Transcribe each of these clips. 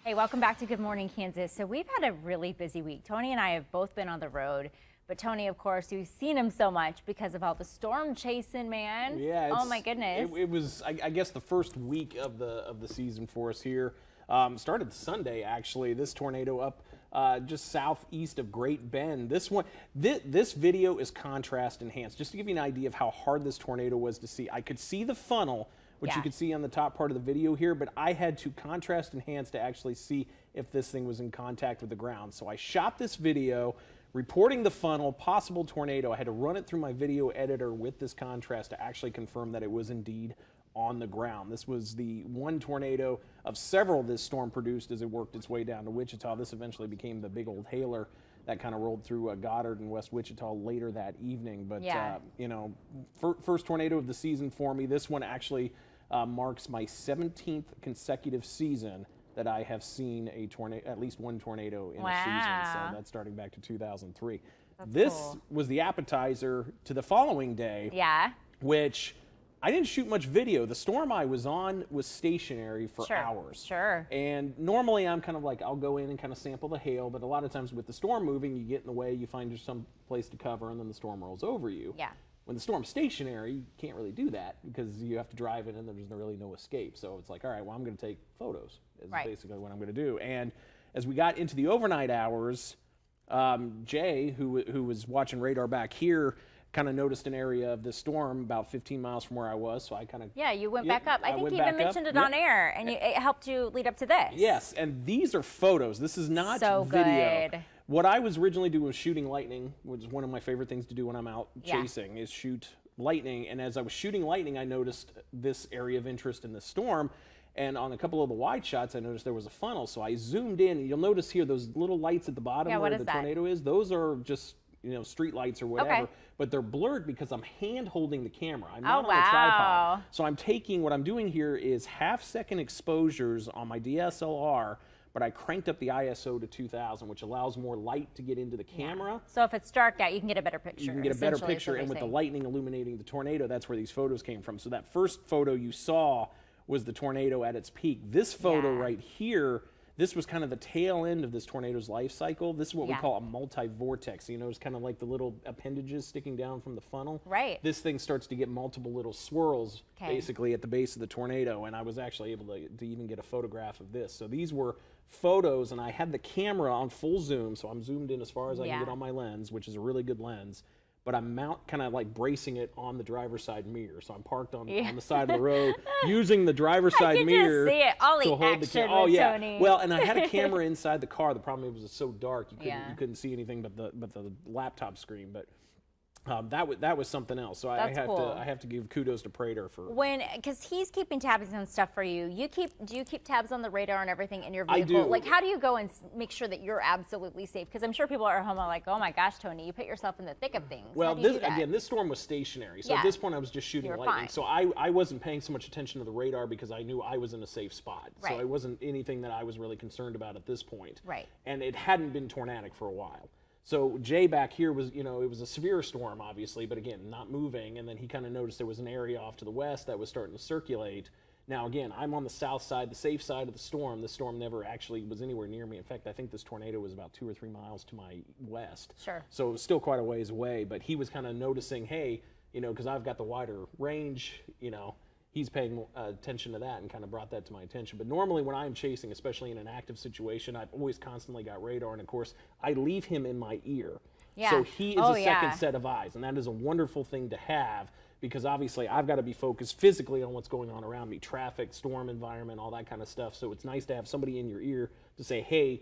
Hey, welcome back to Good Morning Kansas. So we've had a really busy week. Tony and I have both been on the road, but Tony, of course, you've seen him so much because of all the storm chasing, man. Yeah. Oh my goodness. It was, I guess, the first week of the season for us here. Started Sunday actually. This tornado up just southeast of Great Bend. This video is contrast enhanced. Just to give you an idea of how hard this tornado was to see. I could see the funnel, which you could see on the top part of the video here, but I had to contrast enhance to actually see if this thing was in contact with the ground. So I shot this video reporting the funnel, possible tornado. I had to run it through my video editor with this contrast to actually confirm that it was indeed on the ground. This was the one tornado of several this storm produced as it worked its way down to Wichita. This eventually became the big old hailer that kind of rolled through Goddard and West Wichita later that evening. But, you know, first tornado of the season for me. This one actually marks my 17th consecutive season that I have seen a tornado, at least one tornado in a season. So that's starting back to 2003. This was the appetizer to the following day, which I didn't shoot much video. The storm I was on was stationary for hours. And normally I'm kind of like, I'll go in and kind of sample the hail, but a lot of times with the storm moving, you get in the way, you find some place to cover, and then the storm rolls over you. When the storm's stationary, you can't really do that because you have to drive in and there's really no escape. So it's like, all right, well, I'm going to take photos is basically what I'm going to do. And as we got into the overnight hours, Jay, who was watching radar back here, kind of noticed an area of this storm about 15 miles from where I was, so I kind of... Yeah, you went back up. I think you even mentioned it on air, and it helped you lead up to this. Yes, and these are photos. This is not video. Good. What I was originally doing was shooting lightning, which is one of my favorite things to do when I'm out chasing, is shoot lightning. And as I was shooting lightning, I noticed this area of interest in the storm. And on a couple of the wide shots, I noticed there was a funnel. So I zoomed in, and you'll notice here those little lights at the bottom where the tornado is. Those are just, you know, street lights or whatever, but they're blurred because I'm hand holding the camera. I'm not on a tripod. So I'm taking, what I'm doing here is half-second exposures on my DSLR, but I cranked up the ISO to 2000, which allows more light to get into the camera. So if it's dark out, you can get a better picture. You can get a better picture, and with the lightning illuminating the tornado, that's where these photos came from. So that first photo you saw was the tornado at its peak. This photo right here, this was kind of the tail end of this tornado's life cycle. This is what we call a multi-vortex. You know, it's kind of like the little appendages sticking down from the funnel. This thing starts to get multiple little swirls, basically, at the base of the tornado, and I was actually able to even get a photograph of this. So these were photos, and I had the camera on full zoom, so I'm zoomed in as far as I can get on my lens, which is a really good lens. But I'm kind of like bracing it on the driver's side mirror. So I'm parked on the side of the road using the driver's side mirror. I can just see it, all the action with Tony. Well, and I had a camera inside the car. The problem was it was so dark you couldn't see anything but the laptop screen. But that was something else. So I have to give kudos to Prater for because he's keeping tabs on stuff for you. Do you keep tabs on the radar and everything in your vehicle? I do. Like, how do you go and make sure that you're absolutely safe? Because I'm sure people are at home are like, oh my gosh, Tony, you put yourself in the thick of things. Well, this storm was stationary, so at this point I was just shooting lightning. So I wasn't paying so much attention to the radar because I knew I was in a safe spot. So it wasn't anything that I was really concerned about at this point. And it hadn't been tornadic for a while. So Jay back here was, you know, it was a severe storm, obviously, but again, not moving. And then he kind of noticed there was an area off to the west that was starting to circulate. Now, again, I'm on the south side, the safe side of the storm. The storm never actually was anywhere near me. In fact, I think this tornado was about 2 or 3 miles to my west. So it was still quite a ways away. But he was kind of noticing, hey, you know, because I've got the wider range, you know, he's paying attention to that and kind of brought that to my attention. But normally when I'm chasing, especially in an active situation, I've always constantly got radar. And of course, I leave him in my ear. So he is a second set of eyes. And that is a wonderful thing to have because obviously I've got to be focused physically on what's going on around me, traffic, storm environment, all that kind of stuff. So it's nice to have somebody in your ear to say, hey,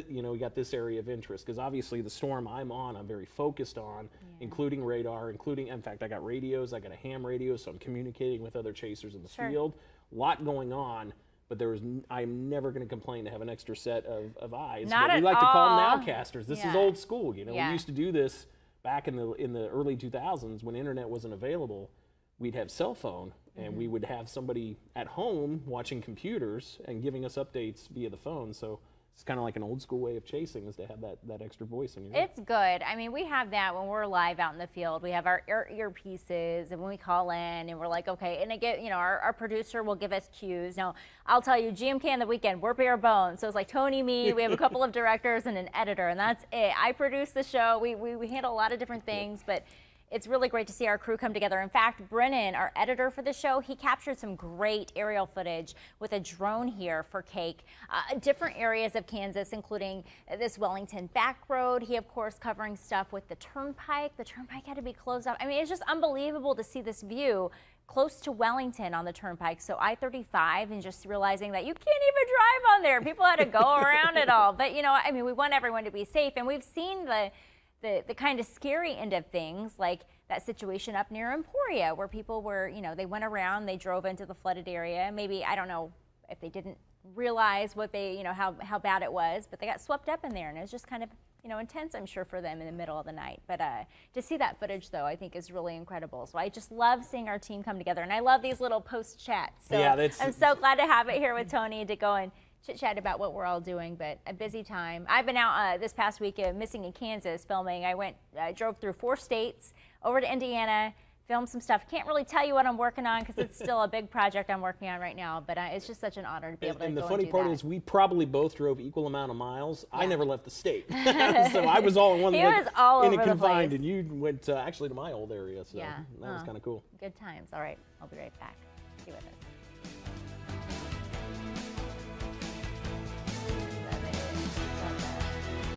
you know, we got this area of interest, because obviously the storm I'm on, I'm very focused on, including radar, in fact, I got radios, I got a ham radio, so I'm communicating with other chasers in the field. A lot going on, but I'm never going to complain to have an extra set of eyes. Not what we like at to call all. nowcasters. This is old school, you know. We used to do this back in the early 2000s when internet wasn't available. We'd have cell phone, and we would have somebody at home watching computers and giving us updates via the phone. So It's kind of like an old school way of chasing, is to have that extra voice in your ear. It's good. I mean, we have that when we're live out in the field. We have our earpieces, and when we call in, and we're like, okay, and again, you know, our producer will give us cues. Now, I'll tell you, GMK on the weekend, we're bare bones. So it's like Tony, me, we have a couple of directors and an editor, and that's it. I produce the show. We handle a lot of different things, but it's really great to see our crew come together. In fact, Brennan, our editor for the show, he captured some great aerial footage with a drone here for KAKE. Different areas of Kansas, including this Wellington back road. He, of course, covering stuff with the turnpike. The turnpike had to be closed off. I mean, it's just unbelievable to see this view close to Wellington on the turnpike. So I-35, and just realizing that you can't even drive on there. People had to go around it all. But, you know, I mean, we want everyone to be safe. And we've seen the kind of scary end of things, like that situation up near Emporia, where people were, you know, they went around, they drove into the flooded area. Maybe, I don't know if they didn't realize what they, you know, how bad it was, but they got swept up in there, and it was just kind of, you know, intense, I'm sure, for them in the middle of the night. But to see that footage, though, I think is really incredible. So I just love seeing our team come together, and I love these little post chats. So yeah, I'm so glad to have it here with Tony to go and chit-chat about what we're all doing, but a busy time. I've been out this past week missing in Kansas filming. I drove through 4 states, over to Indiana, filmed some stuff. Can't really tell you what I'm working on because it's still a big project I'm working on right now, but it's just such an honor to be able to go and do that. And the funny part is we probably both drove equal amount of miles. Yeah. I never left the state. So I was all in one he was all over the confined, place. And you went actually to my old area, so yeah. that was kind of cool. Good times. All right, I'll be right back. Stay with us.